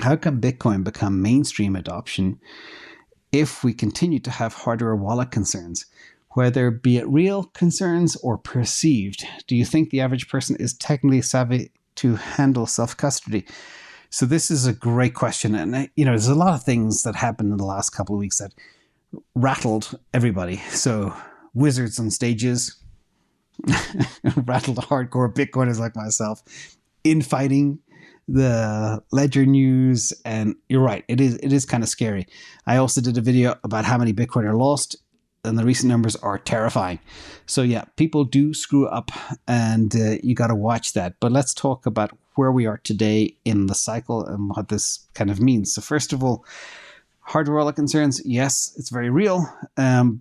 How can Bitcoin become mainstream adoption if we continue to have hardware wallet concerns? Whether be it real concerns or perceived, do you think the average person is technically savvy to handle self-custody? So this is a great question. And, there's a lot of things that happened in the last couple of weeks that rattled everybody. So wizards on stages, rattled hardcore Bitcoiners like myself, infighting the ledger news. And you're right, it is kind of scary. I also did a video about how many Bitcoin are lost, and the recent numbers are terrifying. So yeah, people do screw up, and you got to watch that. But let's talk about where we are today in the cycle and what this kind of means. So first of all, hardware wallet concerns, yes, it's very real,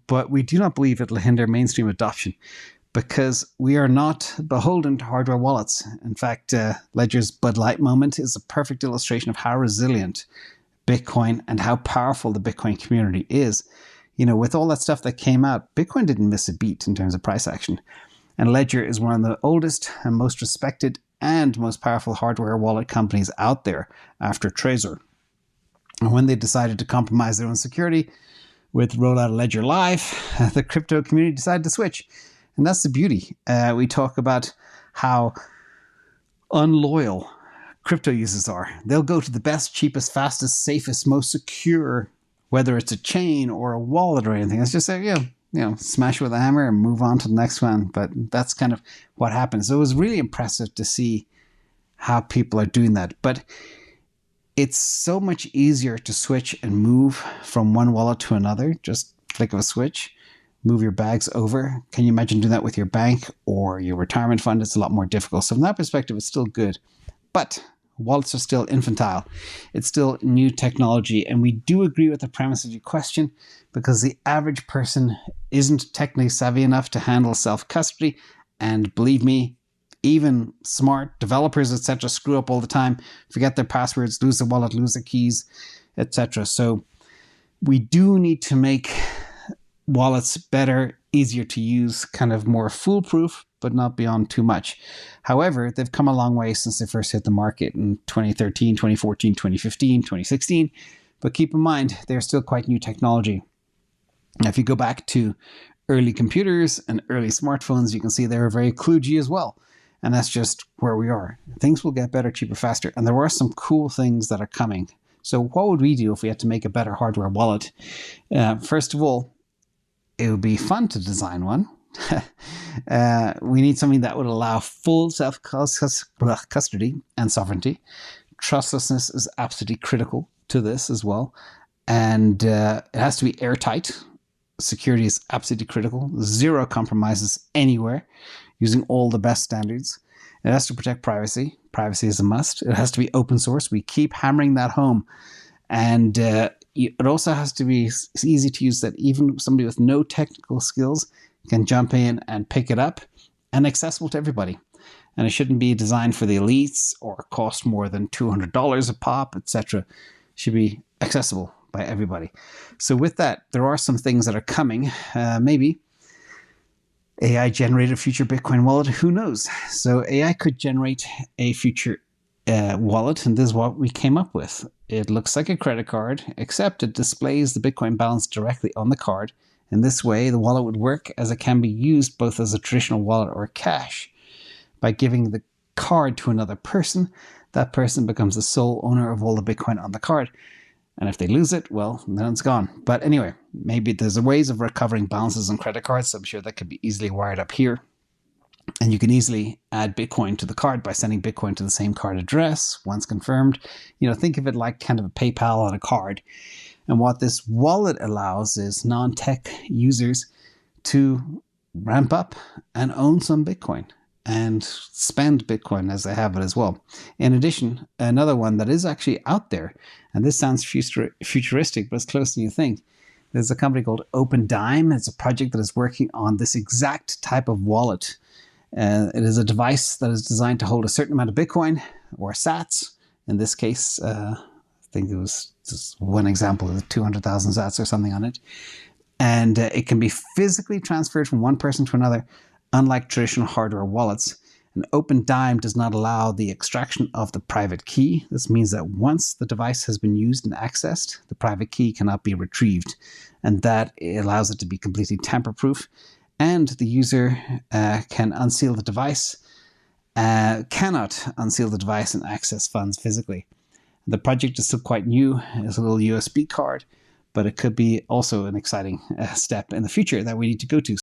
but we do not believe it'll hinder mainstream adoption, because we are not beholden to hardware wallets. In fact, Ledger's Bud Light moment is a perfect illustration of how resilient Bitcoin and how powerful the Bitcoin community is. With all that stuff that came out, Bitcoin didn't miss a beat in terms of price action. And Ledger is one of the oldest and most respected and most powerful hardware wallet companies out there after Trezor. And when they decided to compromise their own security with rollout of Ledger Live, the crypto community decided to switch. And that's the beauty. We talk about how unloyal crypto users are. They'll go to the best, cheapest, fastest, safest, most secure, whether it's a chain or a wallet or anything. It's just say, smash it with a hammer and move on to the next one. But that's kind of what happens. So it was really impressive to see how people are doing that. But it's so much easier to switch and move from one wallet to another. Just click of a switch, move your bags over. Can you imagine doing that with your bank or your retirement fund? It's a lot more difficult. So from that perspective, it's still good. But wallets are still infantile. It's still new technology. And we do agree with the premise of your question, because the average person isn't technically savvy enough to handle self-custody. And believe me, even smart developers, etc., screw up all the time, forget their passwords, lose their wallet, lose their keys, etc. So we do need to make wallets better, easier to use, kind of more foolproof, but not beyond too much. However, they've come a long way since they first hit the market in 2013, 2014, 2015, 2016. But keep in mind, they're still quite new technology. Now, if you go back to early computers and early smartphones, you can see they were very kludgy as well. And that's just where we are. Things will get better, cheaper, faster. And there are some cool things that are coming. So what would we do if we had to make a better hardware wallet? First of all, it would be fun to design one. We need something that would allow full self-custody and sovereignty. Trustlessness is absolutely critical to this as well. And it has to be airtight. Security is absolutely critical. Zero compromises anywhere, using all the best standards. It has to protect privacy. Privacy is a must. It has to be open source. We keep hammering that home. And it also has to be easy to use, that even somebody with no technical skills can jump in and pick it up, and accessible to everybody. And it shouldn't be designed for the elites or cost more than $200 a pop, etc. It should be accessible by everybody. So with that, there are some things that are coming. Maybe AI generated future Bitcoin wallet. Who knows? So AI could generate a future wallet, and this is what we came up with. It looks like a credit card, except it displays the Bitcoin balance directly on the card. In this way, the wallet would work as it can be used both as a traditional wallet or cash. By giving the card to another person, that person becomes the sole owner of all the Bitcoin on the card. And if they lose it, well, then it's gone. But anyway, maybe there's ways of recovering balances on credit cards. So I'm sure that could be easily wired up here. And you can easily add Bitcoin to the card by sending Bitcoin to the same card address once confirmed. Think of it like kind of a PayPal on a card. And what this wallet allows is non-tech users to ramp up and own some Bitcoin and spend Bitcoin as they have it as well. In addition, another one that is actually out there, and this sounds futuristic, but it's closer than you think. There's a company called OpenDime. It's a project that is working on this exact type of wallet. It is a device that is designed to hold a certain amount of Bitcoin, or sats. In this case, I think it was just one example of 200,000 sats or something on it. And it can be physically transferred from one person to another, unlike traditional hardware wallets. An OpenDime does not allow the extraction of the private key. This means that once the device has been used and accessed, the private key cannot be retrieved, and that allows it to be completely tamper-proof, and the user cannot unseal the device and access funds physically. The project is still quite new. It's a little USB card, but it could be also an exciting step in the future that we need to go to.